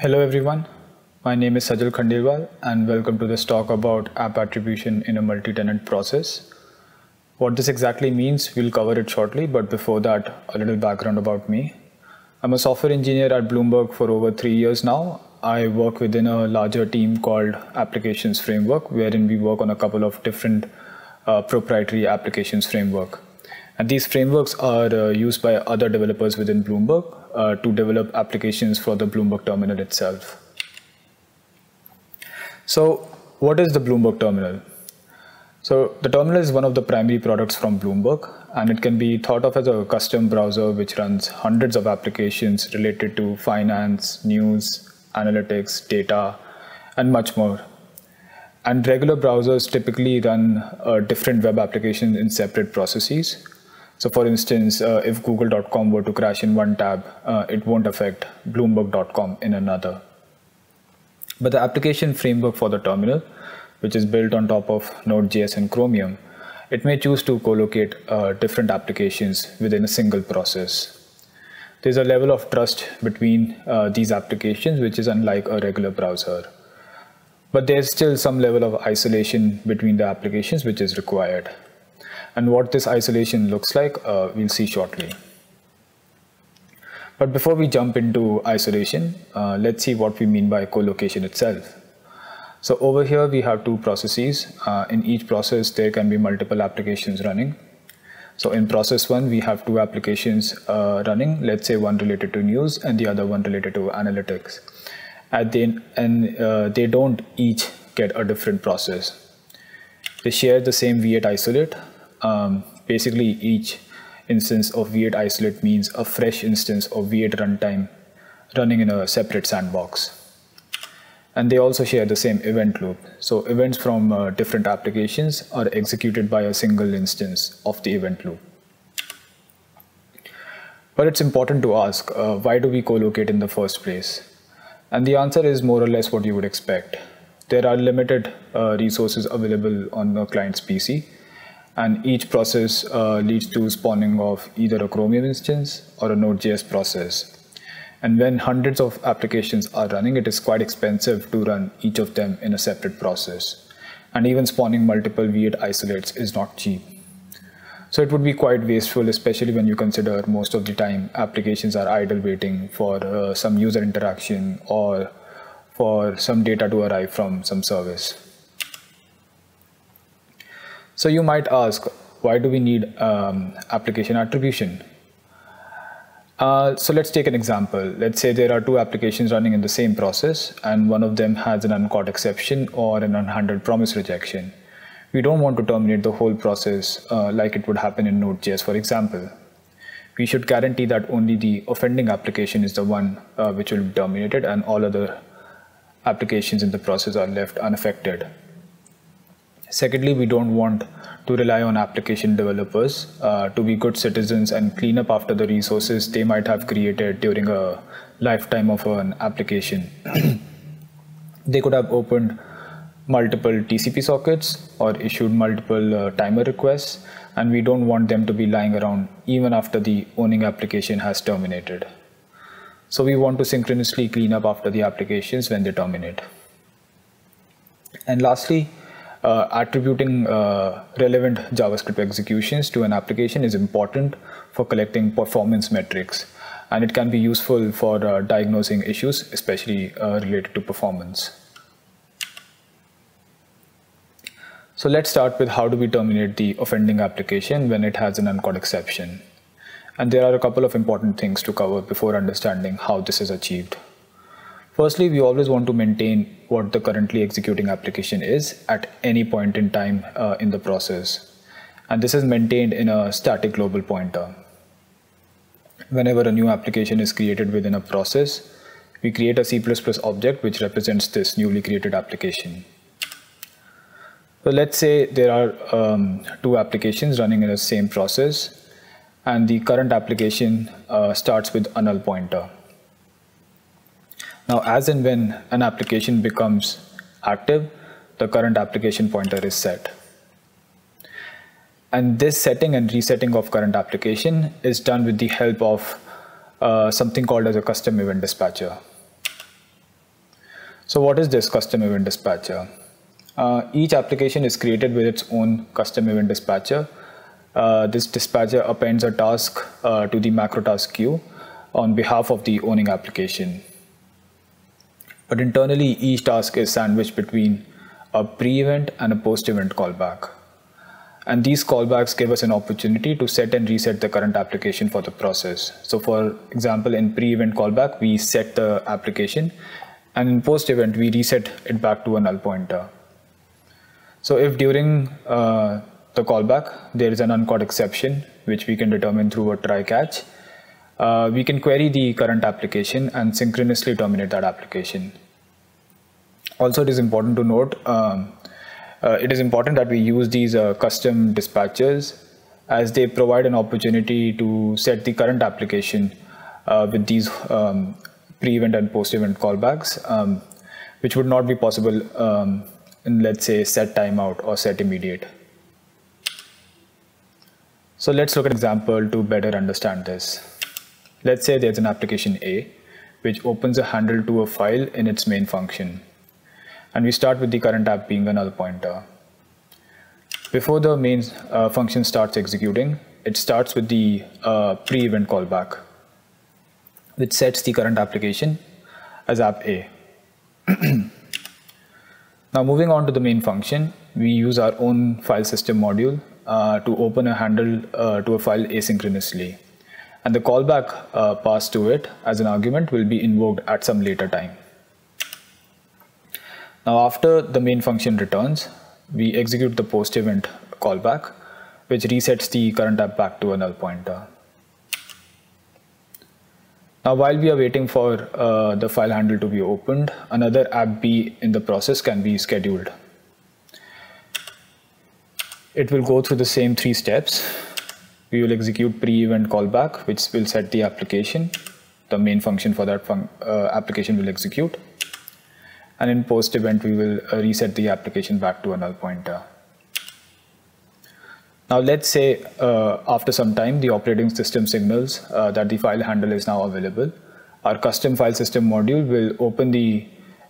Hello everyone, my name is Sajal Khandelwal and welcome to this talk about app attribution in a multi-tenant process. What this exactly means, we'll cover it shortly, but before that, a little background about me. I'm a software engineer at Bloomberg for over 3 years now. I work within a larger team called Applications Framework, wherein we work on a couple of different proprietary applications framework. And these frameworks are used by other developers within Bloomberg to develop applications for the Bloomberg terminal itself. So what is the Bloomberg terminal? So the terminal is one of the primary products from Bloomberg, and it can be thought of as a custom browser which runs hundreds of applications related to finance, news, analytics, data, and much more. And regular browsers typically run different web applications in separate processes. So for instance, if google.com were to crash in one tab, it won't affect bloomberg.com in another. But the application framework for the terminal, which is built on top of Node.js and Chromium, it may choose to co-locate different applications within a single process. There's a level of trust between these applications, which is unlike a regular browser. But there's still some level of isolation between the applications which is required. And what this isolation looks like, we'll see shortly. But before we jump into isolation, let's see what we mean by co-location itself. So over here we have two processes. In each process there can be multiple applications running. So in process one we have two applications running, let's say one related to news and the other one related to analytics. They don't each get a different process. They share the same V8 isolate. Basically each instance of V8 isolate means a fresh instance of V8 runtime running in a separate sandbox. And they also share the same event loop. So events from different applications are executed by a single instance of the event loop. But it's important to ask, why do we co-locate in the first place? And the answer is more or less what you would expect. There are limited resources available on the client's PC. And each process leads to spawning of either a Chromium instance or a Node.js process. And when hundreds of applications are running, it is quite expensive to run each of them in a separate process. And even spawning multiple V8 isolates is not cheap. So it would be quite wasteful, especially when you consider most of the time applications are idle waiting for some user interaction or for some data to arrive from some service. So you might ask, why do we need application attribution? So let's take an example. Let's say there are two applications running in the same process and one of them has an uncaught exception or an unhandled promise rejection. We don't want to terminate the whole process like it would happen in Node.js, for example. We should guarantee that only the offending application is the one which will be terminated and all other applications in the process are left unaffected. Secondly, we don't want to rely on application developers to be good citizens and clean up after the resources they might have created during a lifetime of an application. They could have opened multiple TCP sockets or issued multiple timer requests, and we don't want them to be lying around even after the owning application has terminated. So we want to synchronously clean up after the applications when they terminate. And lastly, attributing relevant JavaScript executions to an application is important for collecting performance metrics, and it can be useful for diagnosing issues, especially related to performance. So let's start with how do we terminate the offending application when it has an uncaught exception. And there are a couple of important things to cover before understanding how this is achieved. Firstly, we always want to maintain what the currently executing application is at any point in time in the process. And this is maintained in a static global pointer. Whenever a new application is created within a process, we create a C++ object which represents this newly created application. So let's say there are two applications running in the same process, and the current application starts with a null pointer. Now, as and when an application becomes active, the current application pointer is set. And this setting and resetting of current application is done with the help of something called as a custom event dispatcher. So what is this custom event dispatcher? Each application is created with its own custom event dispatcher. This dispatcher appends a task to the macro task queue on behalf of the owning application. But internally, each task is sandwiched between a pre-event and a post-event callback. And these callbacks give us an opportunity to set and reset the current application for the process. So for example, in pre-event callback, we set the application, and in post-event, we reset it back to a null pointer. So if during the callback, there is an uncaught exception, which we can determine through a try catch, we can query the current application and synchronously terminate that application. Also, it is important to note, it is important that we use these custom dispatchers, as they provide an opportunity to set the current application with these pre-event and post-event callbacks, which would not be possible in, let's say, set timeout or set immediate. So let's look at an example to better understand this. Let's say there's an application A, which opens a handle to a file in its main function. And we start with the current app being a null pointer. Before the main function starts executing, it starts with the pre-event callback, which sets the current application as app A. Now moving on to the main function, we use our own file system module to open a handle to a file asynchronously. And the callback passed to it as an argument will be invoked at some later time. Now after the main function returns, we execute the post-event callback, which resets the current app back to a null pointer. Now while we are waiting for the file handle to be opened, another app B in the process can be scheduled. It will go through the same 3 steps. We will execute pre-event callback, which will set the application. The main function for that application will execute. And in post-event, we will reset the application back to a null pointer. Now let's say after some time, the operating system signals that the file handle is now available. Our custom file system module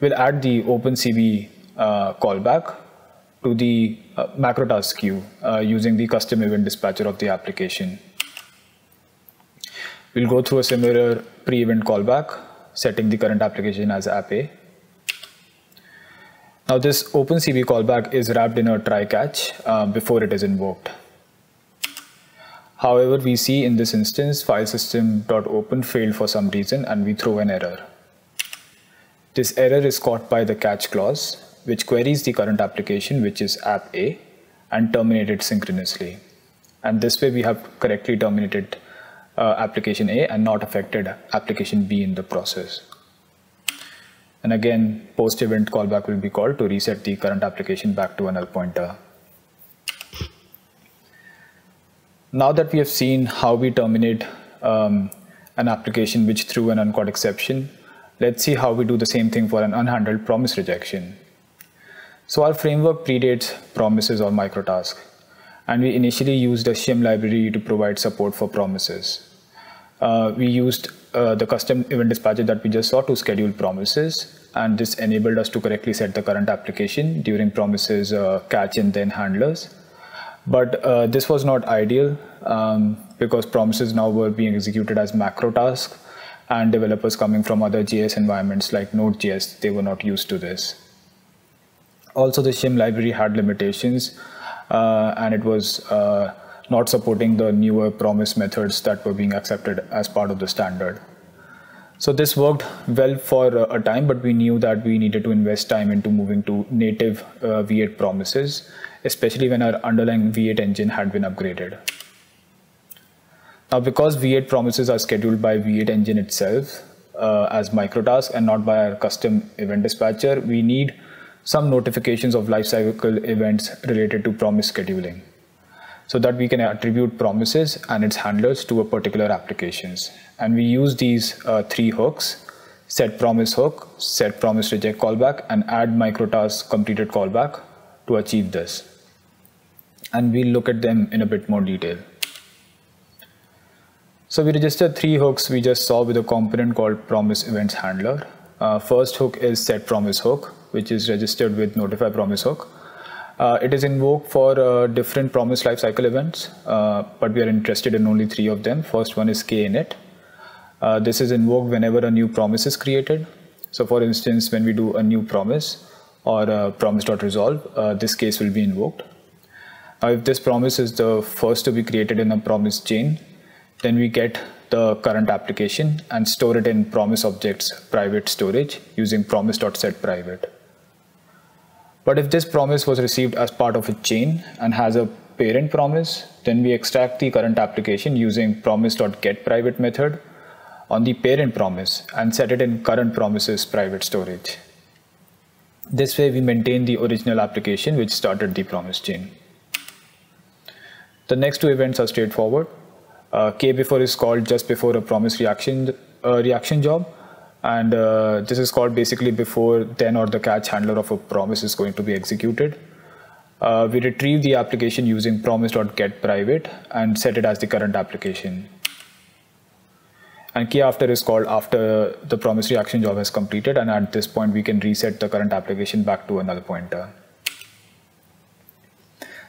will add the OpenCV callback to the macro task queue using the custom event dispatcher of the application. We'll go through a similar pre-event callback, setting the current application as app A. Now this OpenCV callback is wrapped in a try catch before it is invoked. However, we see in this instance file system.open failed for some reason and we throw an error. This error is caught by the catch clause, which queries the current application, which is app A, and terminate it synchronously. And this way we have correctly terminated application A and not affected application B in the process. And again, post-event callback will be called to reset the current application back to a null pointer. Now that we have seen how we terminate an application which threw an uncaught exception, let's see how we do the same thing for an unhandled promise rejection. So our framework predates promises or microtask, and we initially used a shim library to provide support for promises. We used the custom event dispatcher that we just saw to schedule promises, and this enabled us to correctly set the current application during promises catch and then handlers. But this was not ideal because promises now were being executed as macro tasks, and developers coming from other JS environments like Node.js, they were not used to this. Also, the shim library had limitations and it was not supporting the newer promise methods that were being accepted as part of the standard. So this worked well for a time, but we knew that we needed to invest time into moving to native V8 promises, especially when our underlying V8 engine had been upgraded. Now, because V8 promises are scheduled by V8 engine itself as microtasks and not by our custom event dispatcher, we need some notifications of lifecycle events related to promise scheduling, so that we can attribute promises and its handlers to a particular applications. And we use these 3 hooks: set promise hook, set promise reject callback, and add microtask completed callback to achieve this. And we'll look at them in a bit more detail. So we registered 3 hooks we just saw with a component called promise events handler. First hook is set promise hook, which is registered with notify promise hook. It is invoked for different promise lifecycle events, but we are interested in only 3 of them. First one is kinit. This is invoked whenever a new promise is created. So for instance, when we do a new promise or promise.resolve, this case will be invoked. If this promise is the first to be created in a promise chain, then we get the current application and store it in promise object's private storage using promise.setPrivate. But if this promise was received as part of a chain and has a parent promise, then we extract the current application using promise.getPrivate method on the parent promise and set it in current promise's private storage. This way we maintain the original application which started the promise chain. The next 2 events are straightforward. K before is called just before a promise reaction job, and this is called basically before then or the catch handler of a promise is going to be executed. We retrieve the application using promise.getPrivate and set it as the current application. And K after is called after the promise reaction job has completed, and at this point we can reset the current application back to a null pointer.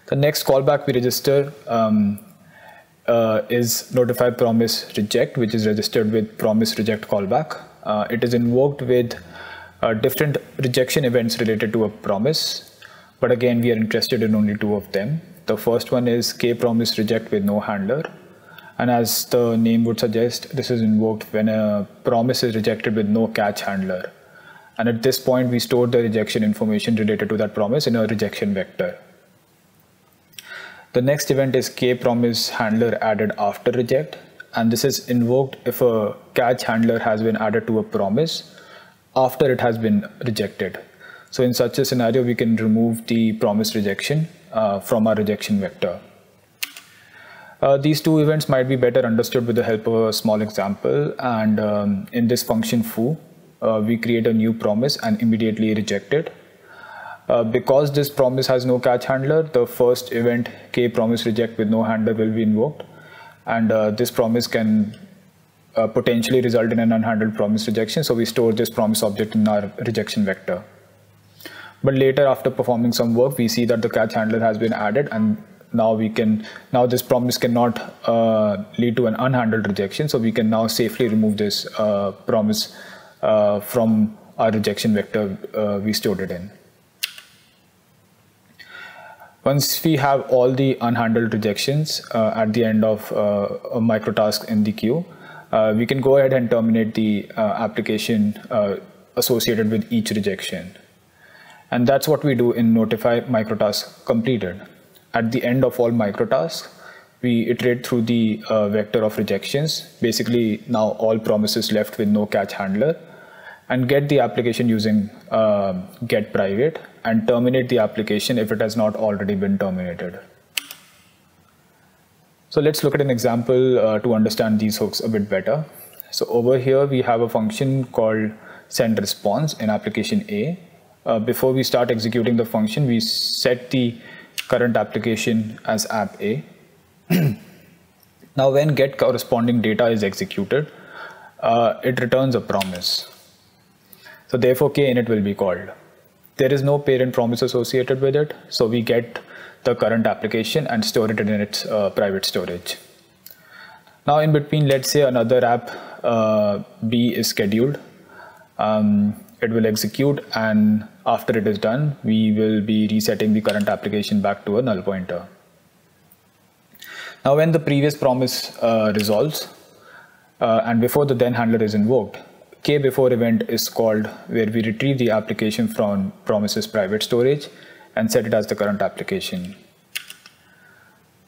The next callback we register is notify promise reject, which is registered with promise reject callback. It is invoked with different rejection events related to a promise, but again we are interested in only 2 of them. The first one is k promise reject with no handler, and as the name would suggest, this is invoked when a promise is rejected with no catch handler, and at this point we store the rejection information related to that promise in a rejection vector. The next event is k promise handler added after reject, and this is invoked if a catch handler has been added to a promise after it has been rejected. So in such a scenario, we can remove the promise rejection from our rejection vector. These 2 events might be better understood with the help of a small example, and in this function foo, we create a new promise and immediately reject it. Because this promise has no catch handler, the first event k promise reject with no handler will be invoked, and this promise can potentially result in an unhandled promise rejection, so we store this promise object in our rejection vector. But later, after performing some work, we see that the catch handler has been added, and now this promise cannot lead to an unhandled rejection, so we can now safely remove this promise from our rejection vector we stored it in. Once we have all the unhandled rejections at the end of a microtask in the queue, we can go ahead and terminate the application associated with each rejection. And that's what we do in notify microtask completed. At the end of all microtasks, we iterate through the vector of rejections, basically now all promises left with no catch handler, and get the application using getPrivate and terminate the application if it has not already been terminated. So let's look at an example to understand these hooks a bit better. So over here we have a function called sendResponse in application A. Before we start executing the function, we set the current application as app A. Now when get corresponding data is executed, it returns a promise. So therefore kinit will be called. There is no parent promise associated with it, so we get the current application and store it in its private storage. Now in between, let's say another app B is scheduled. It will execute, and after it is done, we will be resetting the current application back to a null pointer. Now when the previous promise resolves and before the then handler is invoked, k before event is called, where we retrieve the application from promise's private storage and set it as the current application.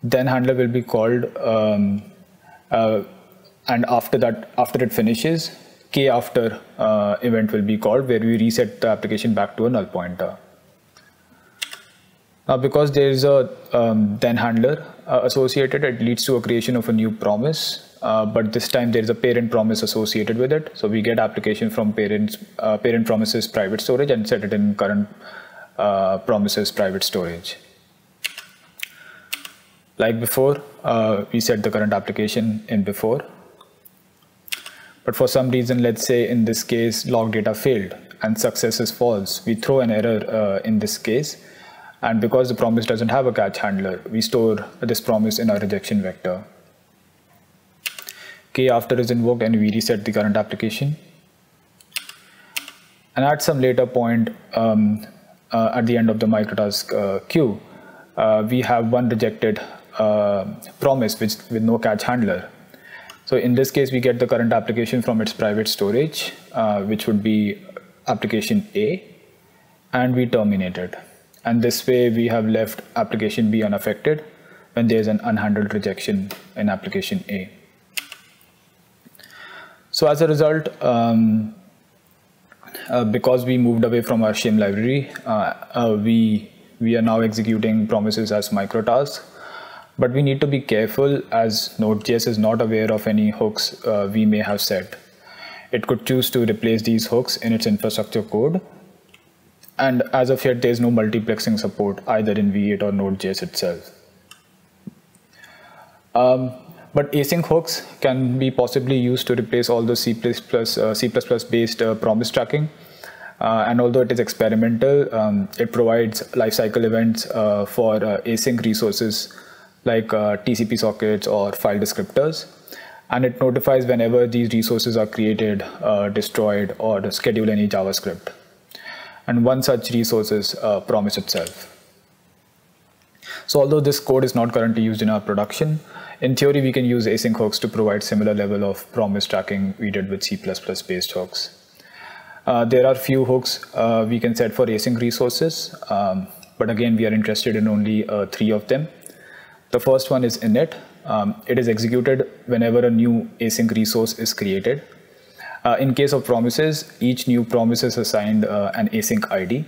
Then handler will be called, and after it finishes, k after event will be called, where we reset the application back to a null pointer. Now because there is a then handler associated, it leads to a creation of a new promise. But this time there is a parent promise associated with it. So we get application from parent promise's private storage and set it in current promise's private storage. Like before, we set the current application in before. But for some reason, let's say in this case, log data failed and success is false. We throw an error in this case. And because the promise doesn't have a catch handler, we store this promise in our rejection vector. K after is invoked and we reset the current application. And at some later point at the end of the microtask queue, we have one rejected promise with no catch handler. So in this case, we get the current application from its private storage, which would be application A, and we terminate it. And this way we have left application B unaffected when there's an unhandled rejection in application A. So as a result, because we moved away from our shim library, we are now executing promises as microtasks. But we need to be careful as Node.js is not aware of any hooks we may have set. It could choose to replace these hooks in its infrastructure code. And as of yet, there's no multiplexing support either in V8 or Node.js itself. But async hooks can be possibly used to replace all the C++ based promise tracking. And although it is experimental, it provides lifecycle events for async resources like TCP sockets or file descriptors. And it notifies whenever these resources are created, destroyed, or schedule any JavaScript. And one such resource is promise itself. So although this code is not currently used in our production, in theory we can use async hooks to provide similar level of promise tracking we did with C++ based hooks. There are few hooks we can set for async resources, but again we are interested in only 3 of them. The first one is init. It is executed whenever a new async resource is created. In case of promises, each new promise is assigned an async ID.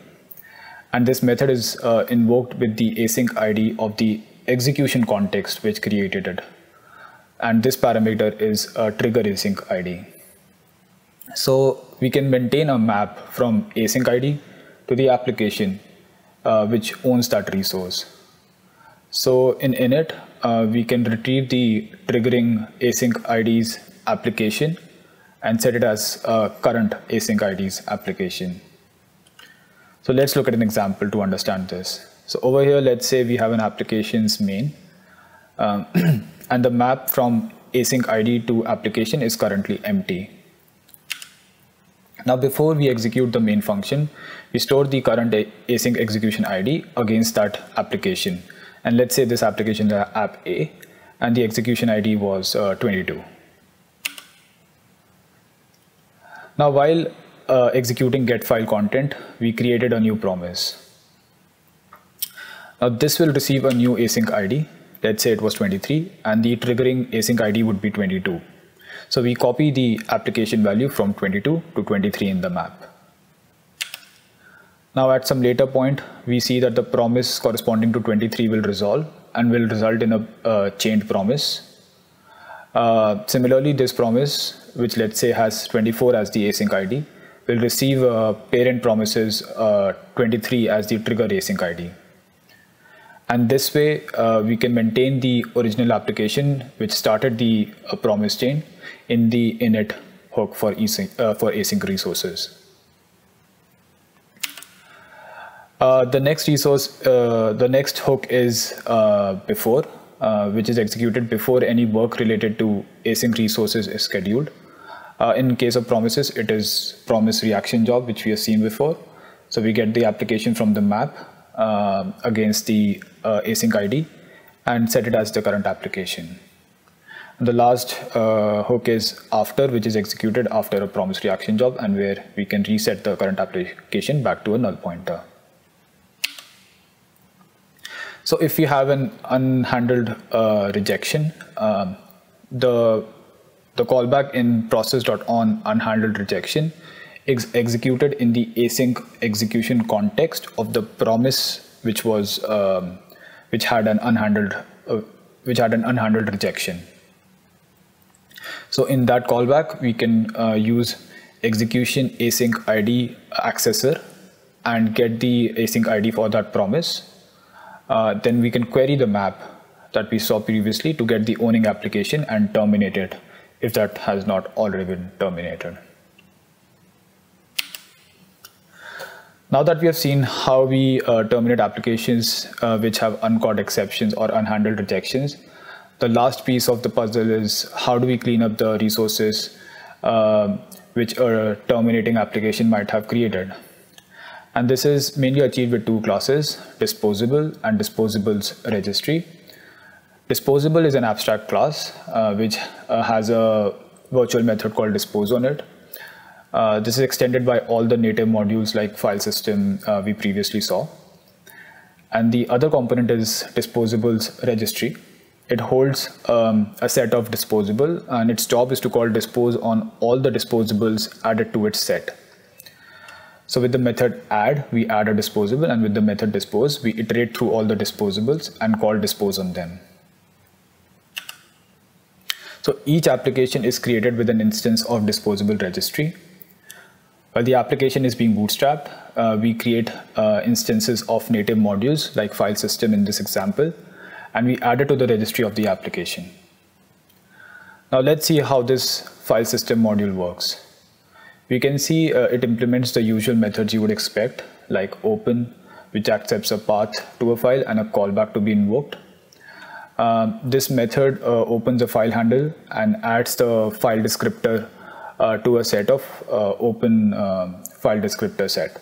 And this method is invoked with the async ID of the execution context which created it. And this parameter is trigger async ID. So we can maintain a map from async ID to the application which owns that resource. So in init, we can retrieve the triggering async ID's application and set it as current async ID's application. So let's look at an example to understand this. So over here, let's say we have an application's main, and the map from async ID to application is currently empty. Now, before we execute the main function, we store the current async execution ID against that application. And let's say this application is app A, and the execution ID was 22. Now, while executing get file content, we created a new promise. Now, this will receive a new async ID. Let's say it was 23, and the triggering async ID would be 22. So we copy the application value from 22 to 23 in the map. Now, at some later point, we see that the promise corresponding to 23 will resolve and will result in a chained promise. Similarly, this promise, which let's say has 24 as the async ID, will receive parent promises 23 as the trigger async ID. And this way, we can maintain the original application which started the promise chain in the init hook for async resources. The next hook is before, which is executed before any work related to async resources is scheduled. In case of promises, it is promise reaction job, which we have seen before. So we get the application from the map against the async ID and set it as the current application. The last hook is after, which is executed after a promise reaction job, and where we can reset the current application back to a null pointer. So if we have an unhandled rejection, the callback in process.on unhandled rejection is executed in the async execution context of the promise which was which had an unhandled rejection. So in that callback, we can use execution async ID accessor and get the async ID for that promise. Then we can query the map that we saw previously to get the owning application and terminate it if that has not already been terminated. Now that we have seen how we terminate applications which have uncaught exceptions or unhandled rejections, the last piece of the puzzle is how do we clean up the resources which a terminating application might have created. And this is mainly achieved with two classes, disposable and disposables registry. Disposable is an abstract class which has a virtual method called dispose on it. This is extended by all the native modules like file system we previously saw. And the other component is disposables registry. It holds a set of disposable, and its job is to call dispose on all the disposables added to its set. So with the method add, we add a disposable, and with the method dispose, we iterate through all the disposables and call dispose on them. So each application is created with an instance of disposable registry. While the application is being bootstrapped, we create instances of native modules like file system in this example, and we add it to the registry of the application. Now let's see how this file system module works. We can see it implements the usual methods you would expect, like open, which accepts a path to a file, and a callback to be invoked. This method opens a file handle and adds the file descriptor to a set of open file descriptor set.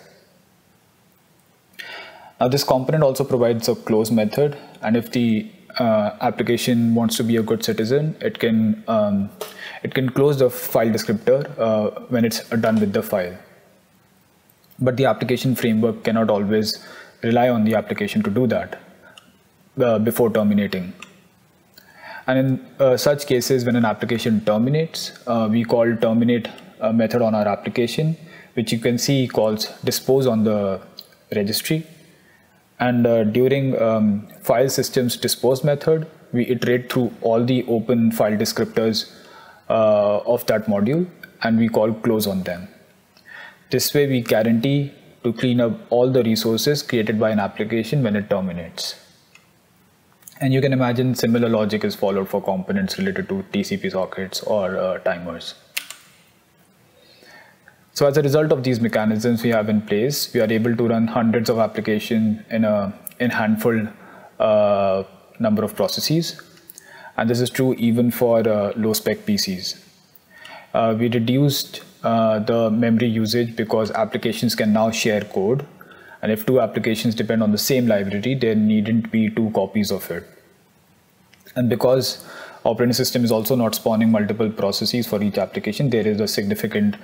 Now this component also provides a close method, and if the application wants to be a good citizen, it can close the file descriptor when it's done with the file. But the application framework cannot always rely on the application to do that before terminating. And in such cases, when an application terminates, we call terminate method on our application, which you can see calls dispose on the registry. And during file system's dispose method, we iterate through all the open file descriptors of that module, and we call close on them. This way we guarantee to clean up all the resources created by an application when it terminates. And you can imagine similar logic is followed for components related to TCP sockets or timers. So as a result of these mechanisms we have in place, we are able to run hundreds of applications in a handful number of processes. And this is true even for low spec PCs. We reduced the memory usage because applications can now share code. And if two applications depend on the same library, there needn't be two copies of it. And because operating system is also not spawning multiple processes for each application, there is a significant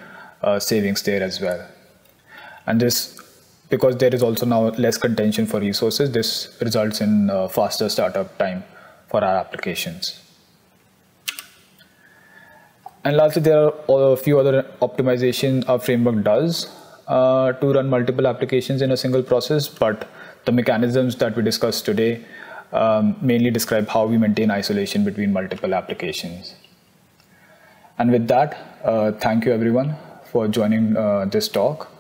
savings there as well. And this, because there is also now less contention for resources, this results in faster startup time for our applications. And lastly, there are a few other optimization our framework does to run multiple applications in a single process, but the mechanisms that we discussed today mainly describe how we maintain isolation between multiple applications. And with that, thank you everyone for joining this talk.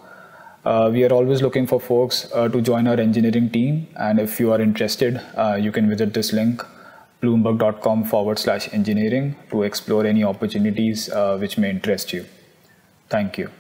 We are always looking for folks to join our engineering team, and if you are interested, you can visit this link, bloomberg.com/engineering, to explore any opportunities which may interest you. Thank you.